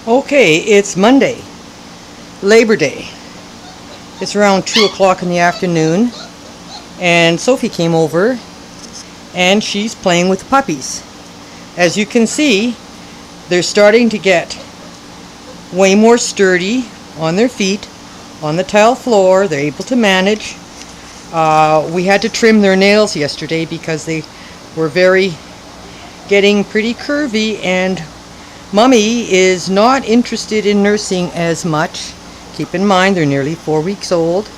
Okay, it's Monday, Labor Day. It's around 2 o'clock in the afternoon, and Sophie came over and she's playing with the puppies. As you can see, they're starting to get way more sturdy on their feet, on the tile floor. They're able to manage. We had to trim their nails yesterday because they were getting pretty curvy, and Mummy is not interested in nursing as much. Keep in mind they're nearly 4 weeks old,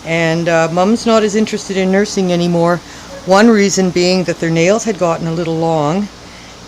and Mum's not as interested in nursing anymore. One reason being that their nails had gotten a little long,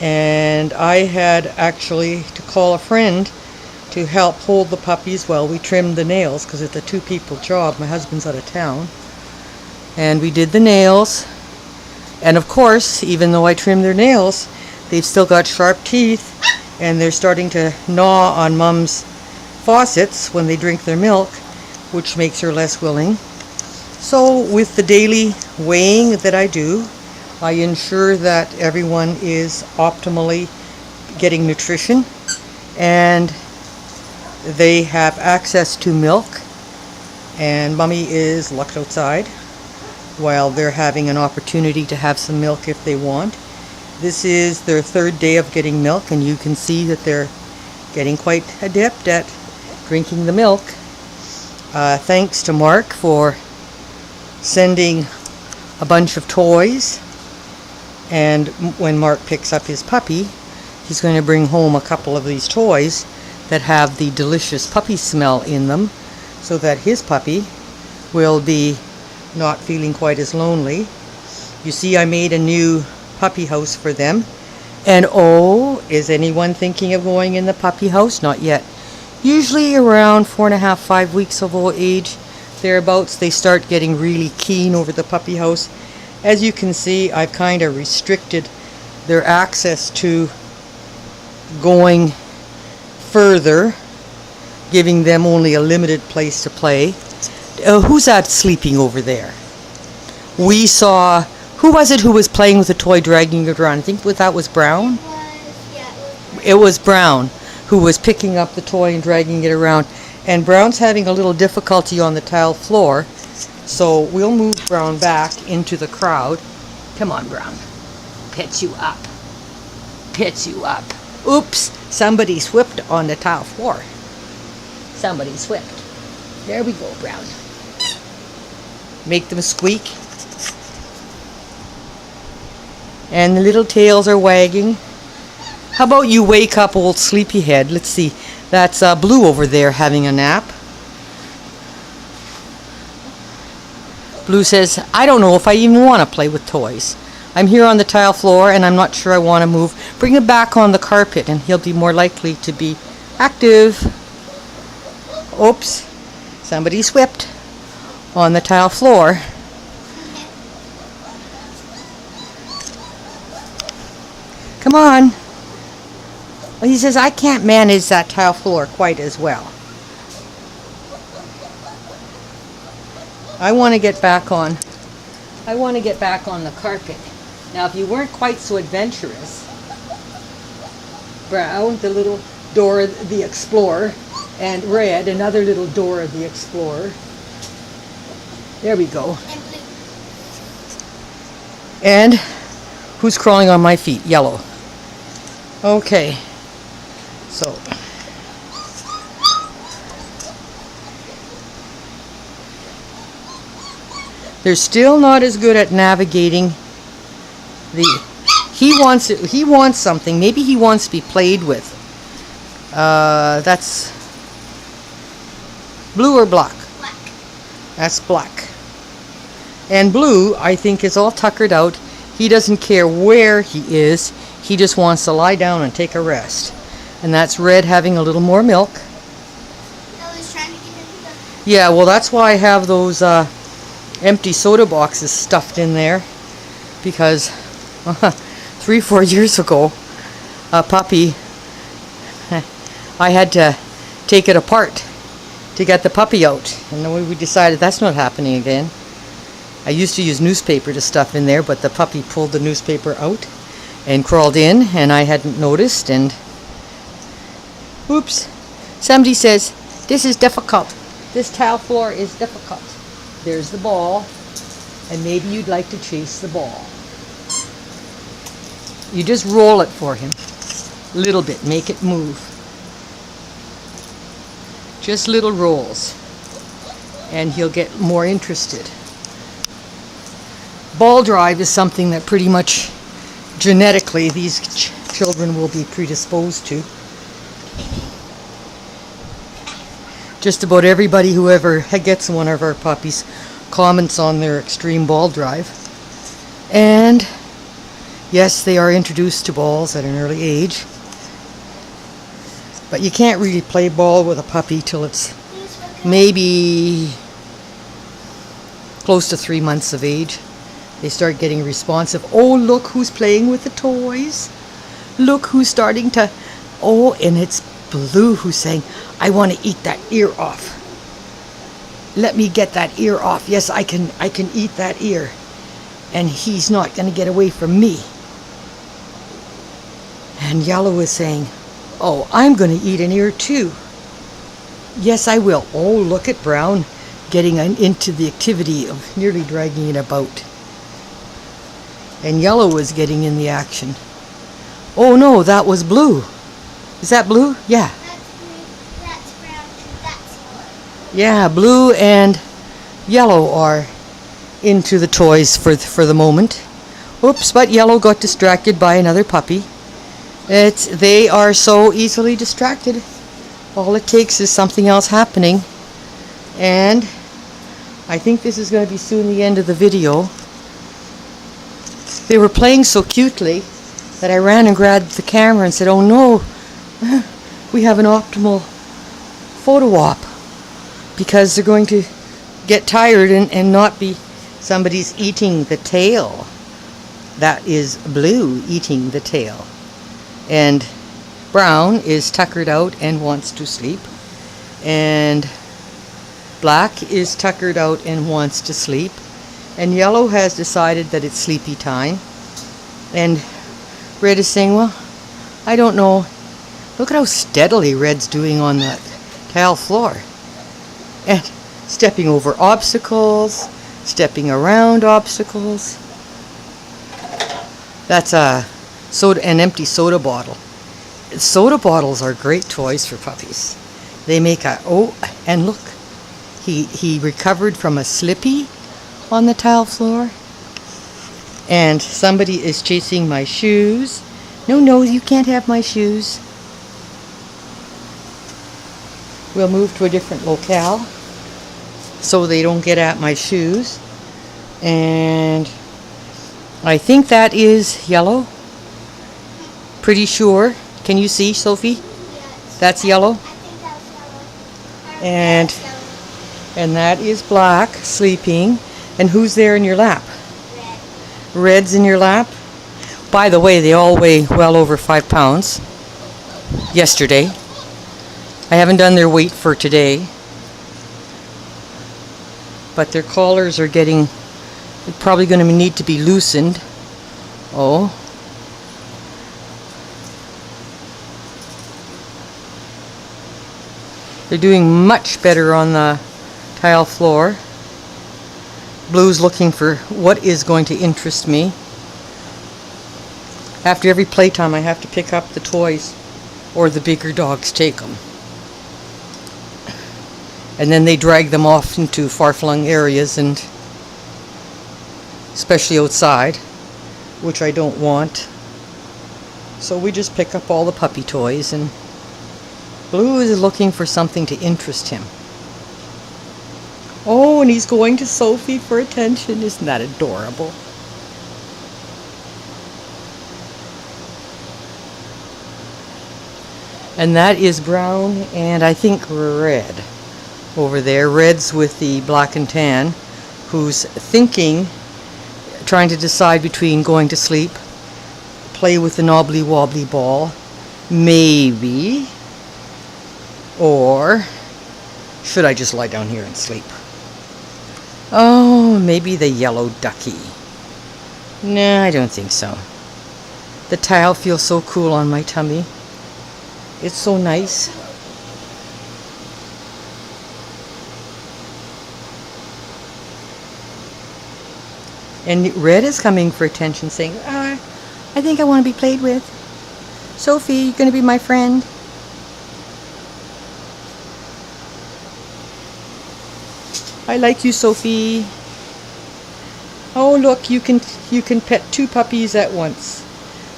and I had actually to call a friend to help hold the puppies while we trimmed the nails, because it's a two-people job. My husband's out of town, and we did the nails. And of course, even though I trimmed their nails, they've still got sharp teeth, and they're starting to gnaw on Mum's faucets when they drink their milk, which makes her less willing. So with the daily weighing that I do, I ensure that everyone is optimally getting nutrition and they have access to milk, and Mummy is locked outside while they're having an opportunity to have some milk if they want. This is their third day of getting milk, and you can see that they're getting quite adept at drinking the milk. Thanks to Mark for sending a bunch of toys, and when Mark picks up his puppy, he's going to bring home a couple of these toys that have the delicious puppy smell in them, so that his puppy will be not feeling quite as lonely. You see, I made a new puppy house for them. And oh, is anyone thinking of going in the puppy house? Not yet. Usually around 4.5, 5 weeks of old age, thereabouts, they start getting really keen over the puppy house. As you can see, I've kind of restricted their access to going further, giving them only a limited place to play. Who's that sleeping over there? We saw, who was it who was playing with a toy, dragging it around? I think that was Brown? It was Brown who was picking up the toy and dragging it around. And Brown's having a little difficulty on the tile floor, so we'll move Brown back into the crowd. Come on, Brown. Pitch you up. Pitch you up. Oops, somebody slipped on the tile floor. Somebody slipped. There we go, Brown. Make them squeak. And the little tails are wagging. How about you wake up old sleepyhead? Let's see. That's Blue over there having a nap. Blue says, I don't know if I even want to play with toys. I'm here on the tile floor and I'm not sure I want to move. Bring him back on the carpet and he'll be more likely to be active. Oops. Somebody slipped on the tile floor. Come on. Well, he says, I can't manage that tile floor quite as well. I want to get back on the carpet. Now, if you weren't quite so adventurous, Brown, the little Dora the Explorer, and Red, another little Dora the Explorer. There we go. And who's crawling on my feet? Yellow. Okay. So they're still not as good at navigating he wants something. Maybe he wants to be played with. That's Blue or black? Black. That's black. And Blue, I think, is all tuckered out. He doesn't care where he is. He just wants to lie down and take a rest. And that's Red having a little more milk. No, he's trying to get into the... Yeah, well, that's why I have those empty soda boxes stuffed in there. Because 3-4 years ago, a puppy, I had to take it apart to get the puppy out. And then we decided that's not happening again. I used to use newspaper to stuff in there, but the puppy pulled the newspaper out and crawled in, and I hadn't noticed, and Oops. Somebody says, this is difficult. This tile floor is difficult. There's the ball. And maybe you'd like to chase the ball. You just roll it for him. Little bit. Make it move. Just little rolls. And he'll get more interested. Ball drive is something that pretty much genetically these children will be predisposed to. Just about everybody who ever gets one of our puppies comments on their extreme ball drive. And yes, they are introduced to balls at an early age. But you can't really play ball with a puppy till it's maybe close to 3 months of age. They start getting responsive. Oh, look who's playing with the toys. Look who's starting to... Oh, and it's Blue who's saying, I want to eat that ear off. Let me get that ear off. Yes, I can eat that ear. And he's not going to get away from me. And Yellow is saying, oh, I'm going to eat an ear too. Yes, I will. Oh, look at Brown getting into the activity of nearly dragging it about. And Yellow was getting in the action. Oh no, that was Blue. Is that Blue? Yeah. That's brown, and that's yellow. Yeah, Blue and Yellow are into the toys for the moment. Oops, but Yellow got distracted by another puppy. They are so easily distracted. All it takes is something else happening. And I think this is going to be soon the end of the video. They were playing so cutely that I ran and grabbed the camera and said, oh no, we have an optimal photo op, because they're going to get tired and not be somebody's eating the tail. That is Blue eating the tail. And Brown is tuckered out and wants to sleep. And Black is tuckered out and wants to sleep. And Yellow has decided that it's sleepy time. And Red is saying, well, I don't know. Look at how steadily Red's doing on that tile floor. And stepping over obstacles, stepping around obstacles. That's an empty soda bottle. Soda bottles are great toys for puppies. They make and look, he recovered from a slippy on the tile floor. And somebody is chasing my shoes. No, you can't have my shoes. We'll move to a different locale so they don't get at my shoes. And I think that is Yellow. Pretty sure. Can you see, Sophie? Yes. That's Yellow. I think that's yellow. And That's yellow. and that is Black sleeping. And who's there in your lap? Red. Red's in your lap. By the way, they all weigh well over 5 pounds. Yesterday. I haven't done their weight for today. But their collars are probably going to need to be loosened. Oh. They're doing much better on the tile floor. Blue's looking for what is going to interest me. After every playtime, I have to pick up the toys, or the bigger dogs take them. And then they drag them off into far-flung areas, and especially outside, which I don't want. So we just pick up all the puppy toys, and Blue is looking for something to interest him. Oh, and he's going to Sophie for attention. Isn't that adorable? And that is Brown and I think Red over there. Red's with the black and tan, who's thinking, trying to decide between going to sleep, play with the knobbly wobbly ball, maybe, or should I just lie down here and sleep? Oh, maybe the yellow ducky. No, I don't think so. The tile feels so cool on my tummy. It's so nice. And Red is coming for attention, saying, I think I want to be played with. Sophie, you're going to be my friend. I like you, Sophie. Oh, look, you can pet 2 puppies at once.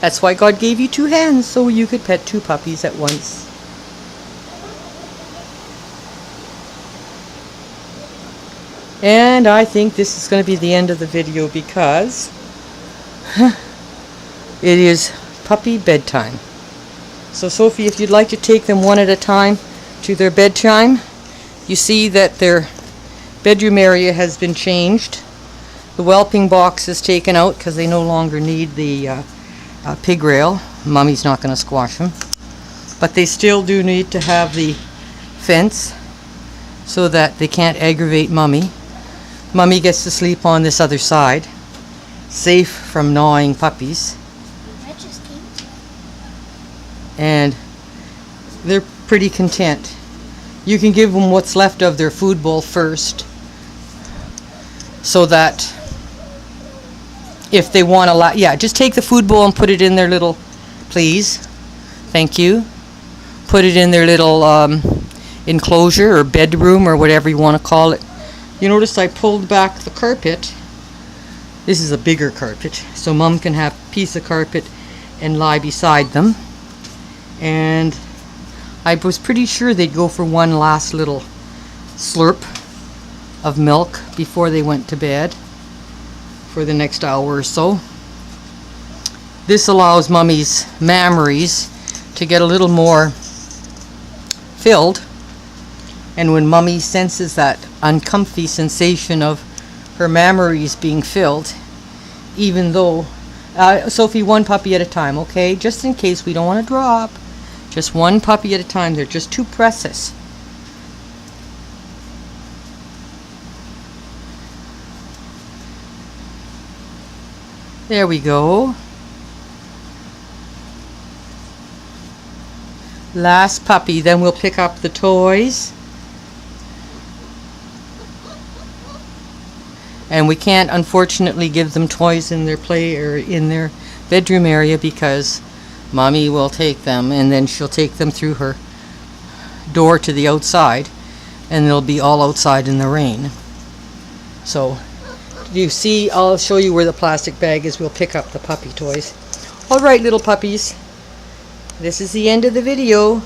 That's why God gave you 2 hands, so you could pet 2 puppies at once. And I think this is going to be the end of the video because it is puppy bedtime. So Sophie, if you'd like to take them one at a time to their bedtime, you see that their bedroom area has been changed. The whelping box is taken out because they no longer need the pig rail. Mommy's not going to squash them. But they still do need to have the fence so that they can't aggravate Mommy. Mommy gets to sleep on this other side, safe from gnawing puppies. And they're pretty content. You can give them what's left of their food bowl first, so that if they want to, just take the food bowl and put it in their little, please, thank you. Put it in their little enclosure or bedroom or whatever you want to call it. You notice I pulled back the carpet. This is a bigger carpet, so Mom can have a piece of carpet and lie beside them. And I was pretty sure they'd go for one last little slurp of milk before they went to bed for the next hour or so. This allows Mommy's mammaries to get a little more filled, and when Mommy senses that uncomfy sensation of her mammaries being filled, even though Sophie, 1 puppy at a time, okay, just in case we don't want to drop, just 1 puppy at a time. They're just too precious. There we go. Last puppy, then we'll pick up the toys. And we can't unfortunately give them toys in their play or in their bedroom area because Mommy will take them and then she'll take them through her door to the outside and they'll be all outside in the rain. So you see, I'll show you where the plastic bag is. We'll pick up the puppy toys. Alright, little puppies, this is the end of the video.